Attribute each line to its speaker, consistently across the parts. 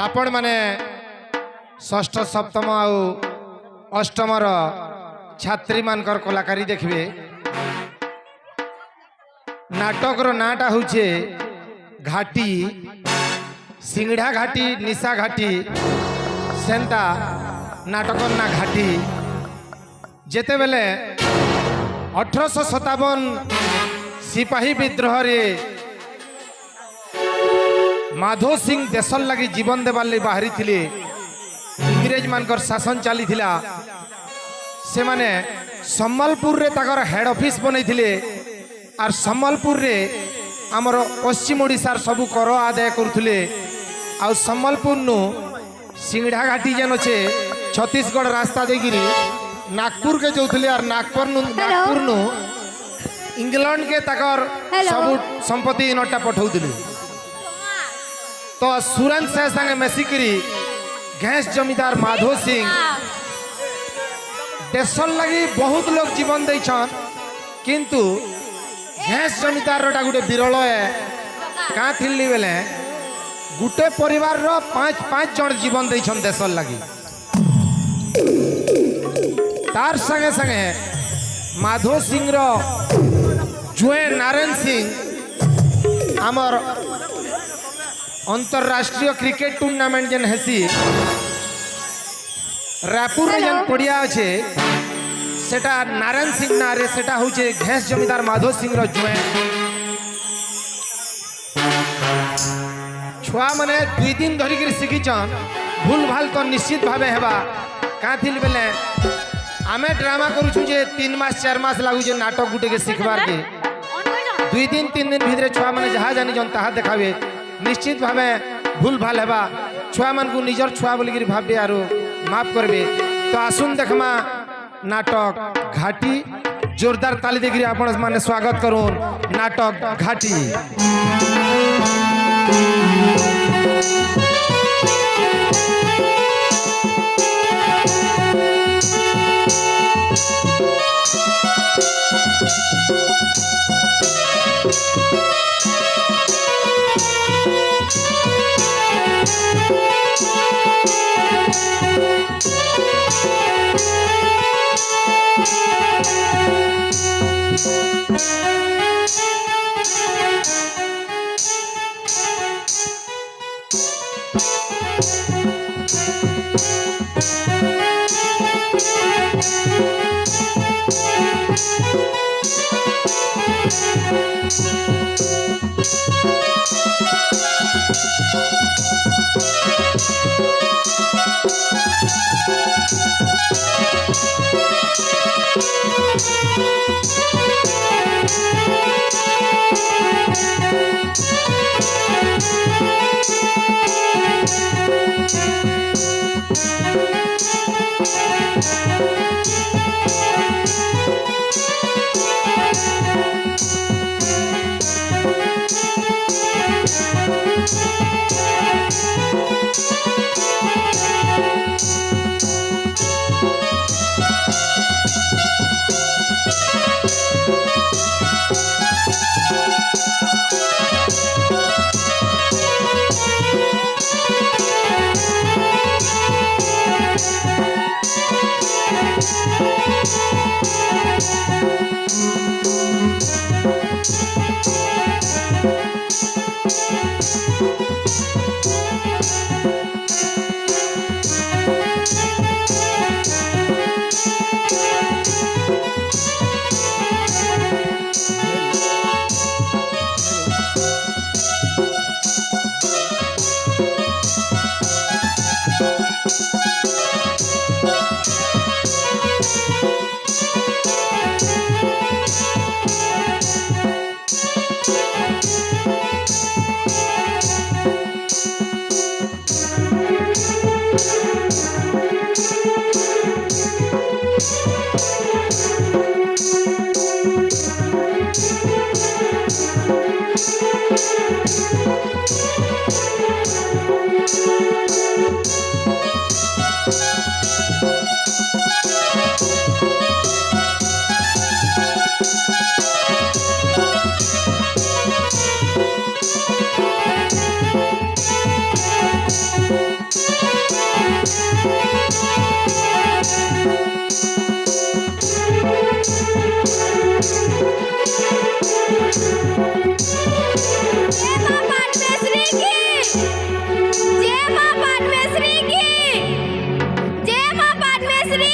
Speaker 1: आपण माने षष्ठ सप्तम आउ अष्टमर छात्री मानकर कलाकारी देखिए। नाटक रो नाटा होचे घाटी सिंगढ़ा घाटी निशा घाटी सेंता नाटक ना घाटी जेते बेले 1857 सिपाही विद्रोह रे माधो सिंह देशर लगी जीवन देवार लगी बाहरी थिले। इंग्रेज मानकर शासन चली थिला। से माने सम्बलपुर रे ताकर हेड ऑफिस बनै थिले और सम्बलपुर रे आमर पश्चिम ओडिशार सबु कर आदाय करुले। आ सम्बलपुर नु सिंगढ़ा घाटी जेन अच्छे छत्तीसगढ़ रास्ता देगिरी नागपुर के जोथले और नागपुर नु इंग्लैंड के ताकर सबु संपत्ति नटा पठाउथिले। तो सुरन से संगे मेसिकरी घैस जमींदार माधो सिंह देशर लगी बहुत लोग जीवन देछन किंतु घैस जमींदार रोटा गुटे विरल है कहाँ थिली बेले गुटे परिवार रो पांच जन जीवन देछन देशर लगी। तार संगे संगे माधो सिंह रो जुए नारायण सिंह आमर अंतरराष्ट्रीय क्रिकेट टूर्नामेंट जेन हेसी रायपुर रे जेन पड़िया अच्छे सेटा नारायण सिंह नारे सेटा होचे घैस जमींदार माधो सिंह रो जुए। छुआ माने 2 दिन धरिक शिखिछन भूल भाल तो निश्चित भावे हेबा का थिल बेले आमे ड्रामा करूछु जे 3 मास 4 मास लागु जे नाटक गुटे के सिखबार के 2 दिन 3 दिन भितरे छुआ माने जहा जानी जन ताहा देखावे निश्चित भावे भूल भाल हेबा। छुआ मान को निजर छुआ बोलिकी भावे आरो माफ करबे। तो आसुन देखमा नाटक घाटी जोरदार ताली देखिए आपण माने स्वागत करूँ नाटक घाटी।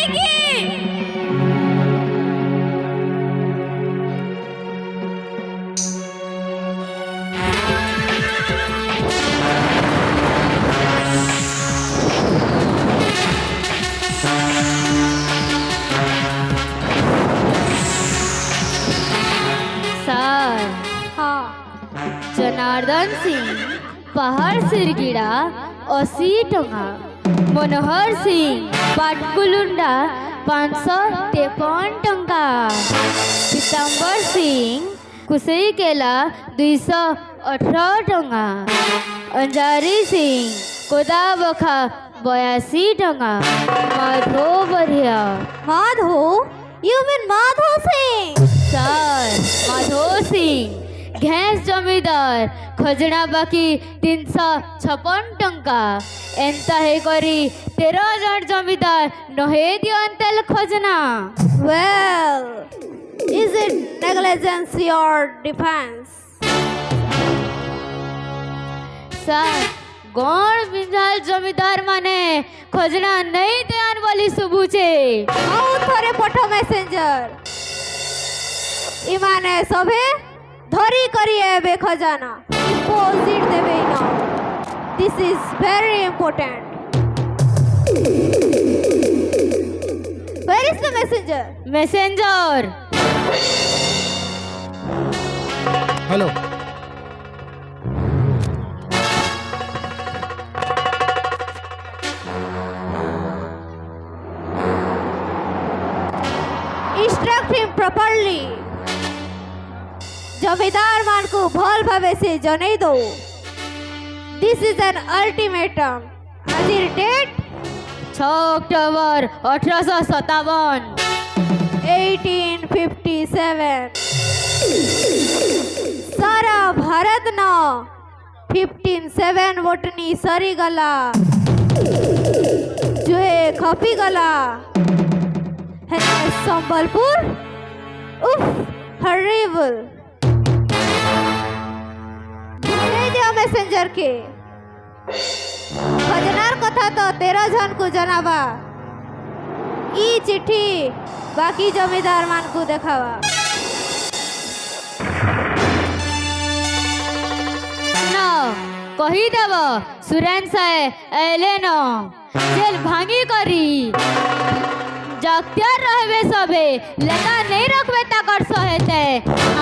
Speaker 2: କାହିଁକି?
Speaker 3: सर
Speaker 2: हाँ
Speaker 3: जनार्दन सिंह पहाड़ सिरगिड़ा 80 टंका, मनोहर सिंह पाटकुलुंडा 553 टंका, पीताम्बर सिंह कुसई केला 218 टंका, अंजारी सिंह कोदाबखा 82 टंका, माधो बढ़िया
Speaker 2: Madho you mean Madho Singh.
Speaker 3: Sir Madho Singh घैस जमीदार खजना बाकी 356 टंका, एंता है करी 13 जन जमीदार नहे दियंतल खजना।
Speaker 2: Well, is it negligence or defense?
Speaker 3: Sir गौर बिंजाल जमीदार माने खजना नहीं देन वाली सुबुचे।
Speaker 2: आउ थरे पठो मैसेंजर इमाने सभे धरी करी एबे खजाना डिपॉजिट देबे ना। This is very important. Where is the messenger?
Speaker 3: Messenger
Speaker 1: hello
Speaker 2: Instruct him properly. Zamindar मान को भल भावे से जनै दो। This is an ultimatum. आजिर डेट
Speaker 3: 6 अक्टूबर 1857।
Speaker 2: 1857 सारा भारत न 15-7 वोटनी सरी गला जो है खपी गला है संबलपुर उफ हॉरिबल दे दियो मैसेंजर के खजनार कथा तो 13 जन को जनावा ई चिट्ठी बाकी जमीदार मान को देखावा।
Speaker 3: न कही देव सुरेन से एले न जेल भांगी करी जख्तियार रहबे सबे लेता नहीं रखबे ताकर सहेते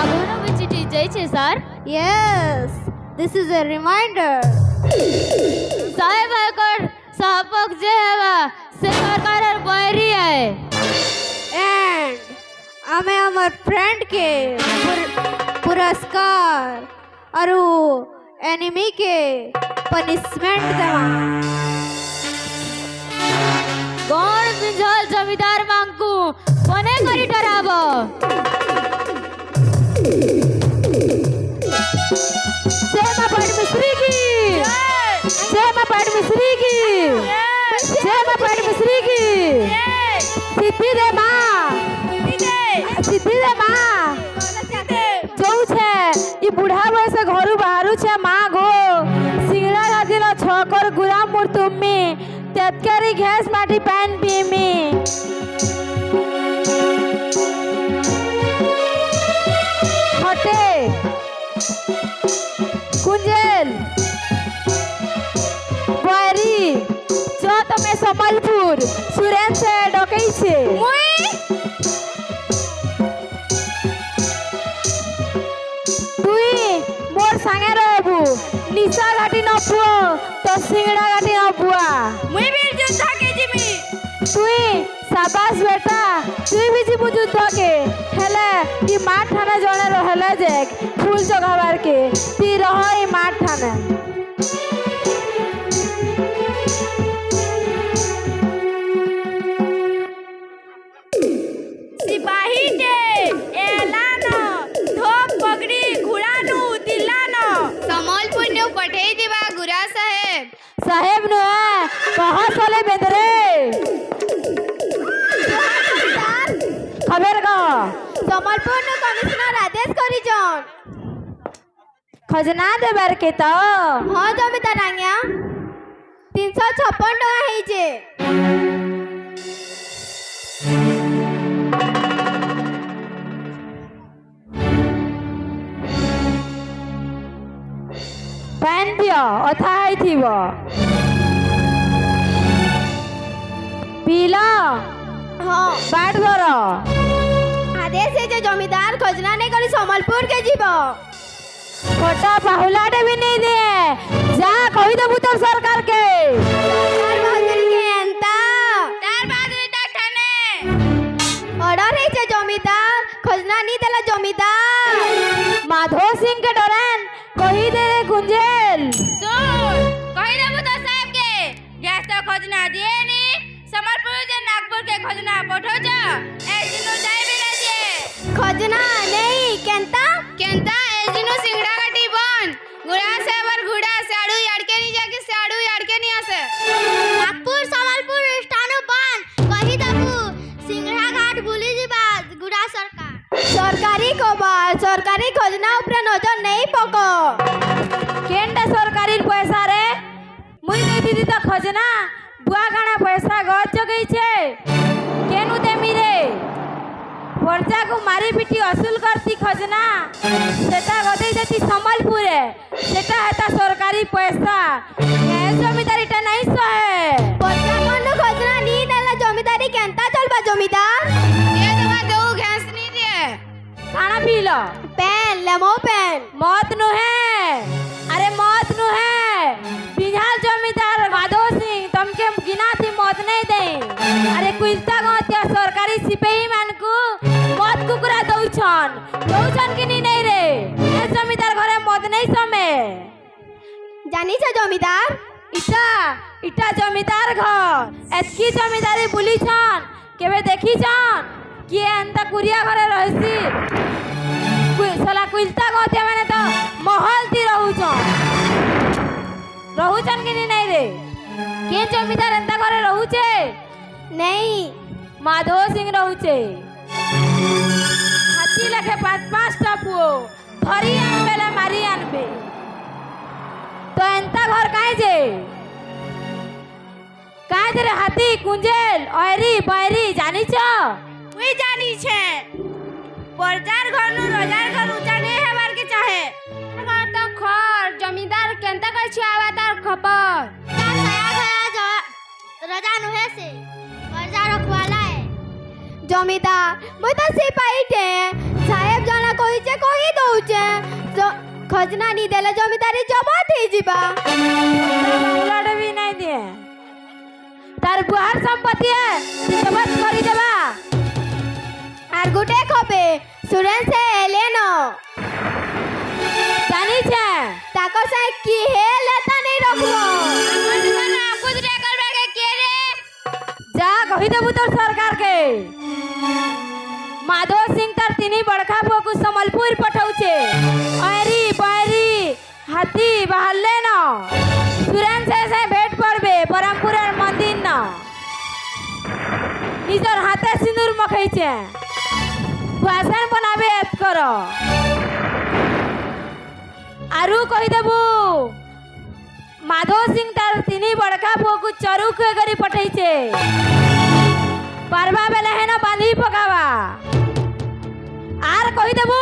Speaker 3: आगोनो में चिट्ठी जाई छे sir.
Speaker 2: Yes this is a reminder.
Speaker 3: साहेब आकर साहबक जे हेवा से सरकार बैरी है
Speaker 2: एंड हमें हमार फ्रेंड के पुरस्कार और एनिमी के पनिशमेंट देवा।
Speaker 3: कौन बिंझल जमीदार मांगू बने करी डराव
Speaker 2: जय मां पाट मिस्री की जय मां पाट मिस्री की जय मां पाट मिस्री की सिद्धि दे मां सिद्धि दे मां जो छे ई बुढ़ा बयस घरु बाहरु छे मां गो सिंगड़ा गादी न छकर गुराम मुर्तुम में तेतकारी घास माटी पान पी में हटे कुंजल बारी जो तमे संबलपुर सुरेन से डकई छे तुई मोर संगे रहबू निशा घाटी न पुओ तो सिंगड़ा घाटी न पुआ मुई भी युद्ध के जिमी तुई शाबाश बेटा तुई भी जिमु युद्ध के हेले ई माठ थाना जणे रहले जे फूल जगावार के ती रह ई माठ थाना सिपाही के एलान धोप पगड़ी घुड़ानु दिलान
Speaker 3: कमलपुर ने पठे दिवा गुरा साहेब
Speaker 2: साहेब नु कहां साले बेदरे खबर का संबलपुर नु कमिश्नर आदेश करी जन खजना देबार के तो हां जमीदार आज्ञा 356 टका हेजे ପିଅ ଅଥା ହେଇଥିବ ପିଲ
Speaker 4: हाँ
Speaker 2: ବାଟ ଧର
Speaker 4: आदेश है जो जमींदार खोजना नहीं करी संबलपुर के जीव
Speaker 2: छोटा पाहुलाटे भी नहीं दे जा कही देबू तो सरकार के
Speaker 4: सरकार बहादुरी के एंता तार बहादुरी तक ठाने ऑर्डर है जो जमींदार खोजना नहीं देला जमींदार
Speaker 2: माधो सिंह के डरन कही दे रे गुंजेल
Speaker 4: सुन कही देबू तो साहब के गैस तो खोजना दिए नी संबलपुर जे नागपुर के खोजना पठो जा ए दिनो जाय भी ना जे खोजना नहीं केंता केंता ए दिनो सिंगड़ा का टीबन गुड़ा से बर गुड़ा साडू याडके नी जाके साडू याडके नी आसे नागपुर संबलपुर स्टानो बन कही देबू सिंगड़ा घाट भूली जीबा गुड़ा सरकार सरकारी खबर सरकारी खोजना ऊपर नजर नहीं पको
Speaker 2: केंडा सरकारी पैसा रे मुई दे दीदी तो खजना बुआ खाना पैसा गज जगई छे केनु देमी रे पर्चा को मारी पिटी असुल करती खजना सेटा गदई देती संबलपुरे सेटा हेता सरकारी पैसा ए जमींदारीटा नहीं सहे
Speaker 4: पर्चा कोन खोजना नी देला जमींदारी केंता चलबा जमींदार ये दवा दो घास नी दे
Speaker 2: खाना पी लो
Speaker 4: पेन लेमो पेन
Speaker 2: मौत नु है अरे मौत नु है बिहार जमींदार माधो सिंह तुमके गिना थी मौत नहीं दे अरे कुलता गत्या सरकारी सिपाही मान को मौत कुकुरा दउछन कि नहीं रे ए जमींदार घरे मौत नहीं समे
Speaker 4: जानी छ जमींदार
Speaker 2: इटा इटा जमींदार घर एतकी जमींदारी बुली छन केबे देखी छन कि एंता कुरिया घरे रहसी साला कुलता गत्या माने तो महल ती रहउछन कि नहीं रे के जमींदार एंता घरे रहउछे
Speaker 4: नहीं
Speaker 2: माधो सिंह रहउछे हाथी लखे 5-5 टा पुओ धरी आनबेले मारी आनबे तो एंता घर काहे जे रे हाथी कुंजेल ओरी बैरी जानी छ
Speaker 4: वे जानी छे परजार घर नु रोजार घर ऊंचा नहीं हेबार के चाहे घर तो खर जमींदार केंता कर छी आवा तार खपर का सया गया रोजा नु है से परजार रखवाला है जमींदार मैं तो सिपाही थे साहेब जाना कोई छे कोई दउ छे खजना नी देला जमींदारी जबा थी जीबा
Speaker 2: उलट भी नहीं दे तार बुहार संपत्ति है जबत करी देबा
Speaker 4: আর গুটে খবে সুরেন সে এলেনো
Speaker 2: जानी छे
Speaker 4: তাকো সাই কি হে লেতা নেই রাখবো আমার দোকানে আকুদ রে করবে কে রে
Speaker 2: जा कही देबू तो सरकार के माधो सिंह तार तिनी बड़खा पुओ को संबलपुर पठाउछे ओरी बैरी हाथी बाहरले न सुरेन से भेट पड़बे परमपुर मंदिर न निजर हाथे सिंदूर मखैछे भाषण बनाबे एत करो आरु कही देबू माधो सिंह तार तिनी बड़का पुओ को चरू के गरी पठैछे पारबा बेले है ना बांधी पकावा आर कही देबू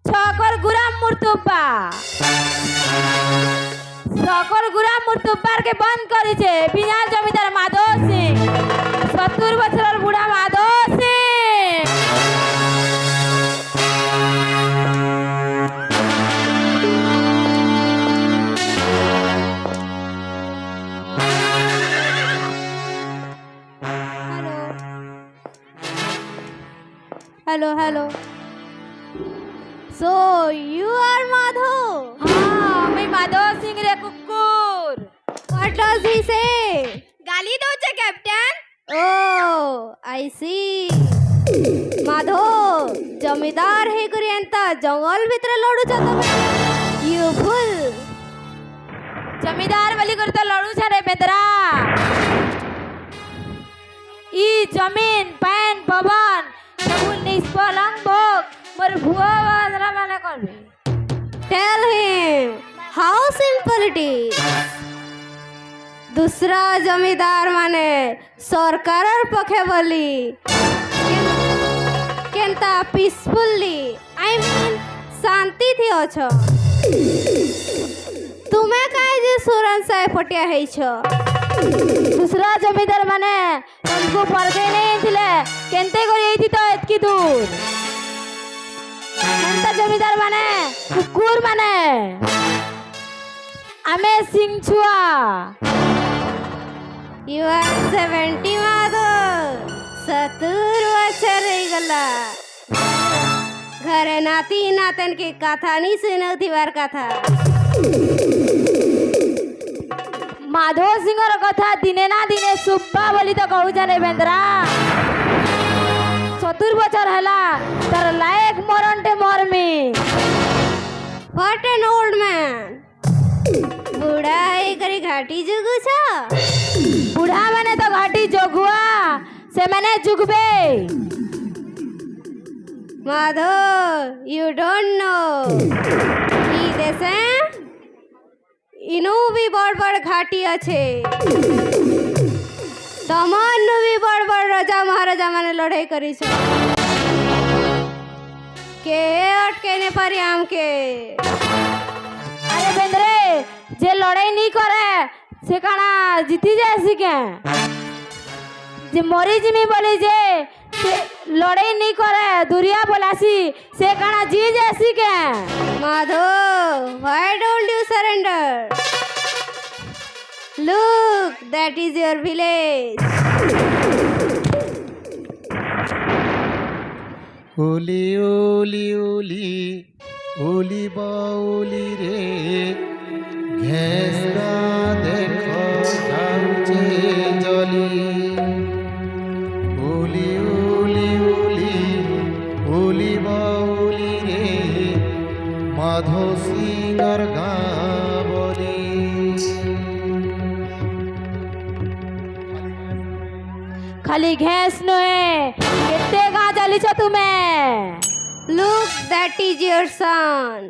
Speaker 2: छकर गुराम मुर्तुब्बा छकर गुराम मुर्तुब्बार के बंद करी छे बिना जमींदार माधो सिंह 70 बछर बुढ़ा Madho Singh
Speaker 4: hello hello so you are Madho
Speaker 2: हाँ मैं माधो सिंह रे कुकुर
Speaker 4: व्हाट डज ही से गाली दो छे कैप्टन ओ आई सी माधो जमींदार है करी एंता जंगल भीतर लड़ू छ तमे यू फुल
Speaker 2: जमींदार वाली कर तो लड़ू छ रे बेदरा ई जमीन पैन पवन सब निष्पलंग भोग मोर भुआ वाला माने करबे
Speaker 4: tell him how simple it is दूसरा जमींदार माने सरकारर पखे बोली केंता पीसफुली आई मीन शांति थी अछ तू लगे सुरन साय फटिया है छ
Speaker 2: दूसरा जमीदार माने तुमको परगे नहीं थिले केनते करी एथि तो एतकी दूर एंता जमीदार माने कुकुर माने आमे सिंह छुआ
Speaker 4: यू आर 70 माधो 70 बछर रही गला घरे नाती नातन के कथा नहीं सुनौती बार कथा
Speaker 2: माधव सिंह कथा दिने ना दिने सुब्बा बोली तो कहू जाने बेंद्रा 70 बछर हला तर लायक मरनटे मरमी
Speaker 4: व्हाट एन ओल्ड मैन बूढ़ा है करी घाटी जुगु छ
Speaker 2: बुढ़ा माने तो घाटी जोगुआ से मैंने जुगबे
Speaker 4: माधो यू डोंट नो ई देशे इनु भी बड़ बड़ घाटी अच्छे तमन भी बड़ बड़ राजा महाराजा माने लड़ाई करी छ के अटके ने पारी आम के
Speaker 2: अरे बेंद्रे जे लड़ाई नहीं करे से काना जीती जाए के जे मरी जिमी बोली जे से लड़ाई नहीं करे दुरिया बोलासी से काना जी जाए के
Speaker 4: Madho why don't you surrender look that is your village
Speaker 1: ओली ओली ओली ओली बाउली रे घेसका देखो जाउचे जली ओली ओली ओली ओली बाउली रे माधो सिंगर गाँ बोली
Speaker 2: खाली घैस नुए कितने कहाँ चली छो तुम्हें
Speaker 4: look that is your son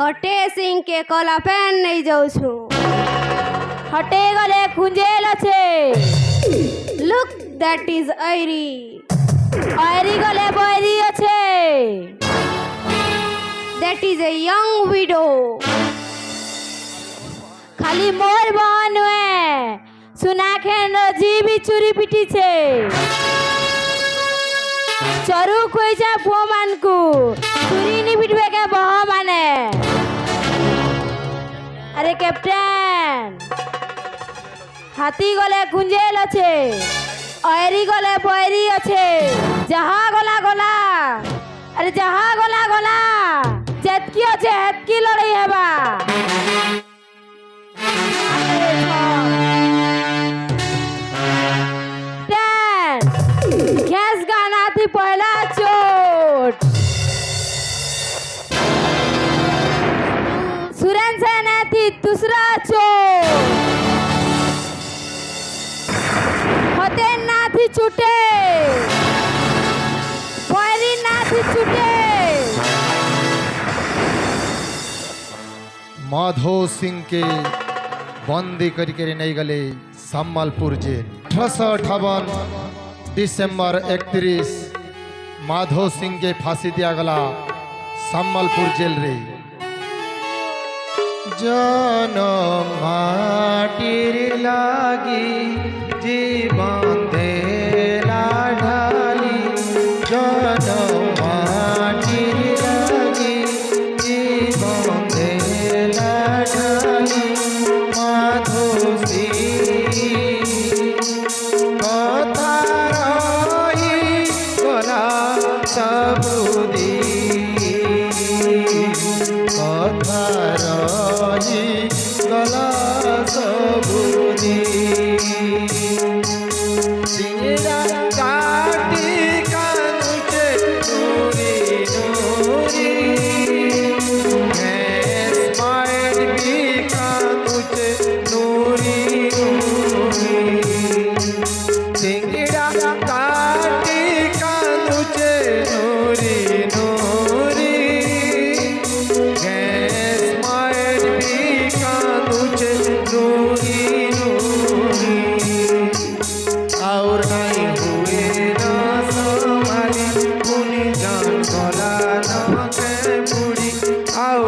Speaker 4: हटे सिंह के कला पेन नहीं जाऊ छु
Speaker 2: हटे गले खुंजेल छे
Speaker 4: look that is Airi
Speaker 2: Airi गले बैरी छे
Speaker 4: that is a young window
Speaker 2: खाली मोर बहन हुए सुना खेन जी भी चुरी पिटी छे चरु कोई जा पुआ मान को चुरी नहीं पिटवे के बह माने अरे कैप्टन हाथी गले गुंजेल छे ऐरी गले बैरी छे जहाँ गला गला अरे जहाँ गला गला जेतकी छे हेतकी लड़ाई हेबा गैस गाना थी पहला चोट सुरन सेना थी दूसरा चोट होते ना थी छूटे पैरी ना थी छूटे
Speaker 1: माधो सिंह के बंदी करके नहीं गले सम्मलपुर जेल 1858 दिसंबर 31 माधो सिंह के फांसी दिया गला सम्मलपुर जेल रे जनम माटिर लागी जीवन देला ढाली जनम माटिर लागी जीवन देला ढाली माधो सिंह कथा रही गला सबुदी कथा रही गला सबुदी सिंगरा काटी कानुचे नूरी नूरी भैंस मार भी कानुचे नूरी नूरी सिंगड़ा काटी कानुचे नूरी नूरी गैस मार भी कानुचे नूरी नूरी और नहीं हुए ना संभाली पुनी जान गला ना के बुढ़ी और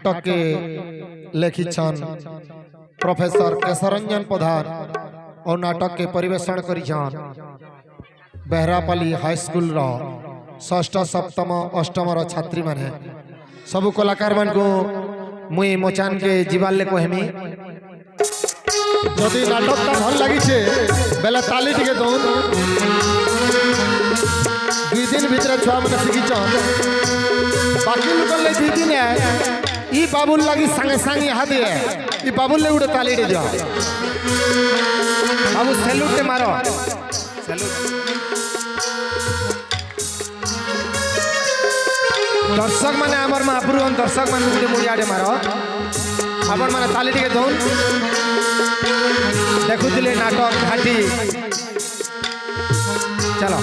Speaker 1: नाटक के लेखिछन प्रोफेसर केशरंजन प्रधान और नाटक के परिवेषण करिछन बेहरापाली हाई स्कूल रो षष्ठ सप्तम अष्टम छात्री माने सब कलाकार मान को मुई मोचान के जीवाले कहमी जदि नाटक ता भल लगी छे बेले ताली टिके दउन 2 दिन भीतर छुआ मन शिखिछन बाकी लोग ले 2 दिन है ई बाबुल लगी संगे संगे हाथ है ई बाबुल ले उड़े ताली दे जाओ बाबू सैल्यूट ते मारो सैल्यूट दर्शक माने आमर महाप्रभु दर्शक मान गुटे मुड़ियाडे मारो आपण माने ताली टिके दउन देखुथिले नाटक घाटी चलो